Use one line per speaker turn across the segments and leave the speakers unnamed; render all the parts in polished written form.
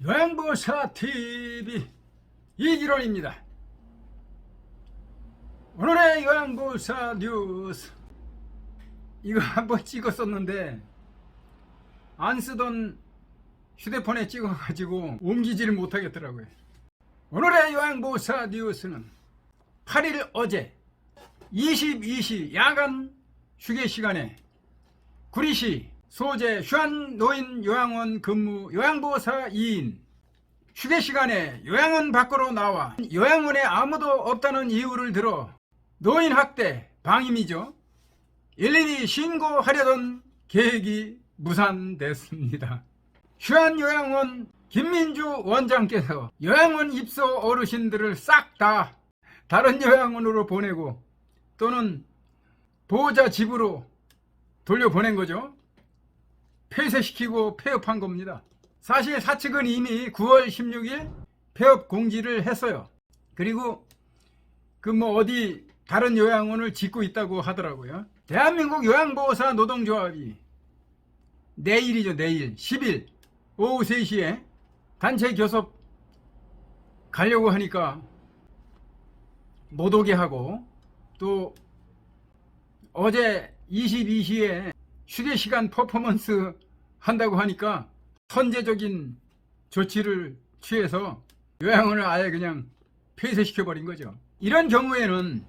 요양보호사 TV 이기론입니다. 오늘의 요양보호사 뉴스, 이거 한번 찍었었는데 안 쓰던 휴대폰에 찍어가지고 옮기지를 못하겠더라고요. 오늘의 요양보호사 뉴스는 8일 어제 22시 야간 휴게 시간에 구리시 소재 휴안노인 요양원 근무 요양보호사 2인 휴게 시간에 요양원 밖으로 나와 요양원에 아무도 없다는 이유를 들어 노인 학대 방임이죠. 일일이 신고하려던 계획이 무산됐습니다. 휴안요양원 김민주 원장께서 요양원 입소 어르신들을 싹 다 다른 요양원으로 보내고 또는 보호자 집으로 돌려보낸 거죠. 폐쇄시키고 폐업한 겁니다. 사실 사측은 이미 9월 16일 폐업 공지를 했어요. 그리고 어디 다른 요양원을 짓고 있다고 하더라고요. 대한민국 요양보호사 노동조합이 내일이죠, 내일 10일 오후 3시에 단체 교섭 가려고 하니까 못 오게 하고, 또 어제 22시에 휴게시간 퍼포먼스 한다고 하니까 선제적인 조치를 취해서 요양원을 아예 그냥 폐쇄시켜버린 거죠. 이런 경우에는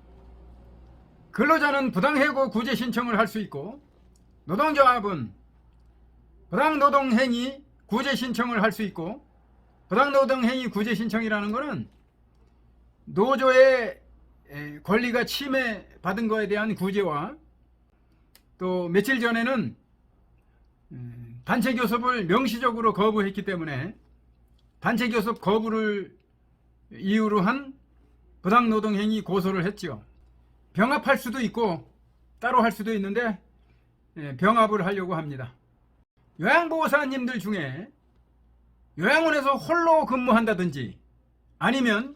근로자는 부당해고 구제 신청을 할 수 있고, 노동조합은 부당노동행위 구제 신청을 할 수 있고, 부당노동행위 구제 신청이라는 것은 노조의 권리가 침해받은 것에 대한 구제와, 또 며칠 전에는 단체 교섭을 명시적으로 거부했기 때문에 단체 교섭 거부를 이유로 한 부당노동행위 고소를 했죠. 병합할 수도 있고 따로 할 수도 있는데 병합을 하려고 합니다. 요양보호사님들 중에 요양원에서 홀로 근무한다든지, 아니면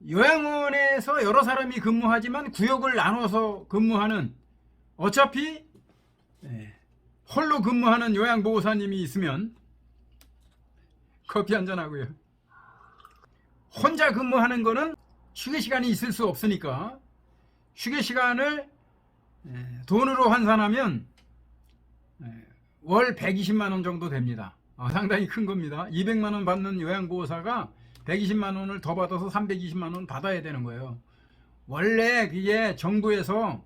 요양원에서 여러 사람이 근무하지만 구역을 나눠서 근무하는, 어차피 홀로 근무하는 요양보호사님이 있으면 커피 한잔 하고요. 혼자 근무하는 거는 휴게시간이 있을 수 없으니까 휴게시간을 돈으로 환산하면 월 120만원 정도 됩니다. 상당히 큰 겁니다. 200만원 받는 요양보호사가 120만원을 더 받아서 320만원 받아야 되는 거예요. 원래 그게 정부에서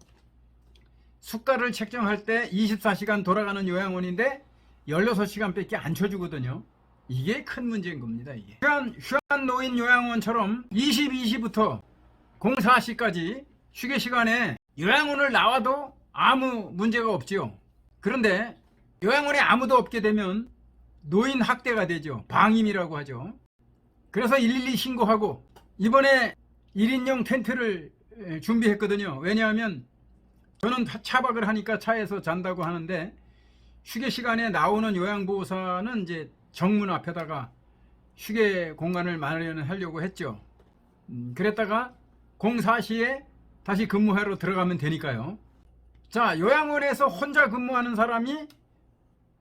수가를 책정할 때 24시간 돌아가는 요양원인데 16시간 밖에 안 쳐주거든요. 이게 큰 문제인 겁니다. 이게 휴안노인 요양원처럼 22시부터 04시까지 휴게시간에 요양원을 나와도 아무 문제가 없지요. 그런데 요양원에 아무도 없게 되면 노인 학대가 되죠. 방임이라고 하죠. 그래서 112 신고하고, 이번에 1인용 텐트를 준비했거든요. 왜냐하면 저는 차박을 하니까 차에서 잔다고 하는데, 휴게 시간에 나오는 요양보호사는 이제 정문 앞에다가 휴게 공간을 마련하려고 했죠. 그랬다가 04시에 다시 근무하러 들어가면 되니까요. 자, 요양원에서 혼자 근무하는 사람이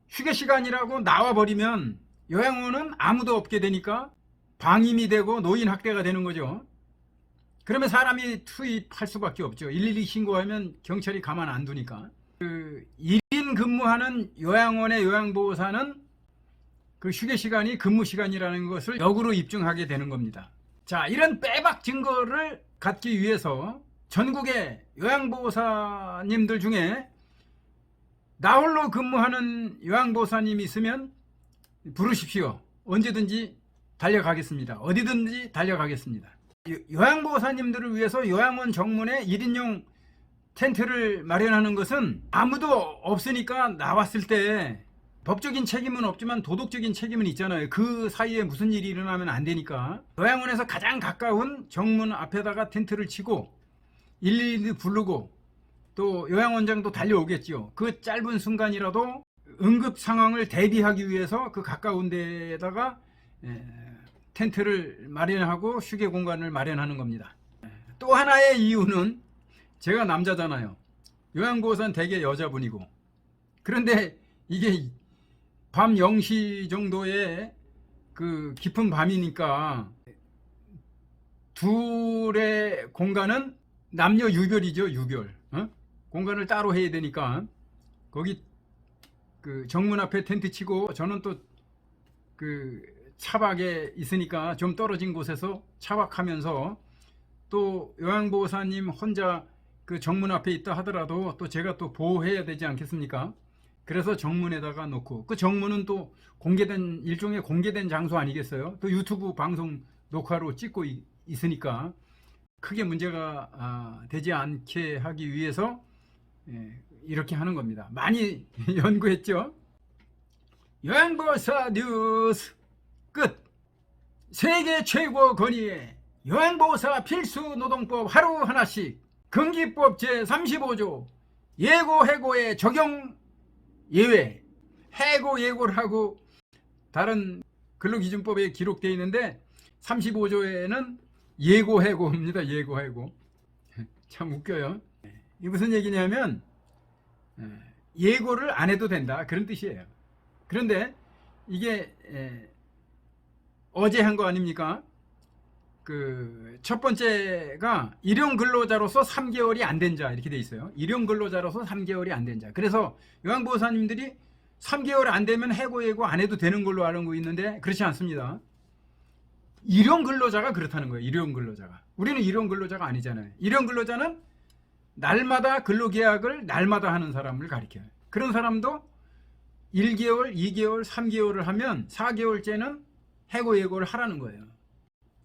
휴게 시간이라고 나와버리면 요양원은 아무도 없게 되니까 방임이 되고 노인 학대가 되는 거죠. 그러면 사람이 투입할 수밖에 없죠. 112 신고하면 경찰이 가만 안 두니까. 1인 근무하는 요양원의 요양보호사는 그 휴게 시간이 근무 시간이라는 것을 역으로 입증하게 되는 겁니다. 자, 이런 빼박 증거를 갖기 위해서 전국의 요양보호사님들 중에 나 홀로 근무하는 요양보호사님이 있으면 부르십시오. 언제든지 달려가겠습니다. 어디든지 달려가겠습니다. 요양보호사님들을 위해서 요양원 정문에 1인용 텐트를 마련하는 것은 아무도 없으니까 나왔을 때 법적인 책임은 없지만 도덕적인 책임은 있잖아요. 그 사이에 무슨 일이 일어나면 안 되니까 요양원에서 가장 가까운 정문 앞에다가 텐트를 치고 112 부르고, 또 요양원장도 달려오겠지요. 그 짧은 순간이라도 응급 상황을 대비하기 위해서 그 가까운 데다가 텐트를 마련하고 휴게 공간을 마련하는 겁니다. 또 하나의 이유는, 제가 남자잖아요. 요양보호사는 대개 여자분이고, 그런데 이게 밤 0시 정도에 그 깊은 밤이니까 둘의 공간은 남녀 유별이죠. 유별. 공간을 따로 해야 되니까 거기 그 정문 앞에 텐트 치고, 저는 또 그 차박에 있으니까 좀 떨어진 곳에서 차박하면서, 또 요양보호사님 혼자 그 정문 앞에 있다 하더라도 또 제가 또 보호해야 되지 않겠습니까? 그래서 정문에다가 놓고, 그 정문은 또 공개된, 일종의 공개된 장소 아니겠어요? 또 유튜브 방송 녹화로 찍고 있으니까 크게 문제가 되지 않게 하기 위해서 이렇게 하는 겁니다. 많이 연구했죠. 요양보호사 뉴스 끝. 세계 최고 권위의 요양보호사 필수 노동법 하루 하나씩, 금기법 제35조 예고 해고의 적용 예외. 해고 예고를 하고 다른 근로기준법에 기록되어 있는데 35조에는 예고 해고입니다. 예고 해고. 참 웃겨요. 이게 무슨 얘기냐면 예고를 안 해도 된다, 그런 뜻이에요. 그런데 이게 어제 한 거 아닙니까? 그 첫 번째가 일용 근로자로서 3개월이 안 된 자, 이렇게 돼 있어요. 일용 근로자로서 3개월이 안 된 자. 그래서 요양보호사님들이 3개월 안 되면 해고 예고 안 해도 되는 걸로 알고 있는데 그렇지 않습니다. 일용 근로자가 그렇다는 거예요. 일용 근로자가. 우리는 일용 근로자가 아니잖아요. 일용 근로자는 날마다 근로계약을 날마다 하는 사람을 가리켜요. 그런 사람도 1개월, 2개월, 3개월을 하면 4개월째는 해고 예고를 하라는 거예요.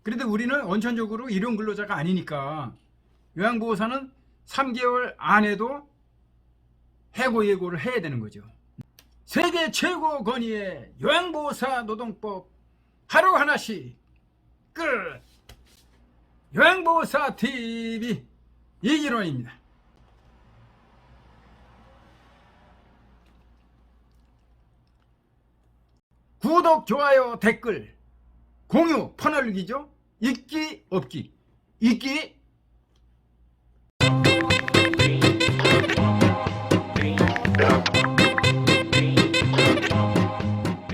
그런데 우리는 원천적으로 일용 근로자가 아니니까 요양보호사는 3개월 안에도 해고 예고를 해야 되는 거죠. 세계 최고 권위의 요양보호사 노동법 하루 하나씩 끝. 요양보호사 TV 이기론입니다. 구독, 좋아요, 댓글, 공유, 퍼널기죠. 있기 없기. 있기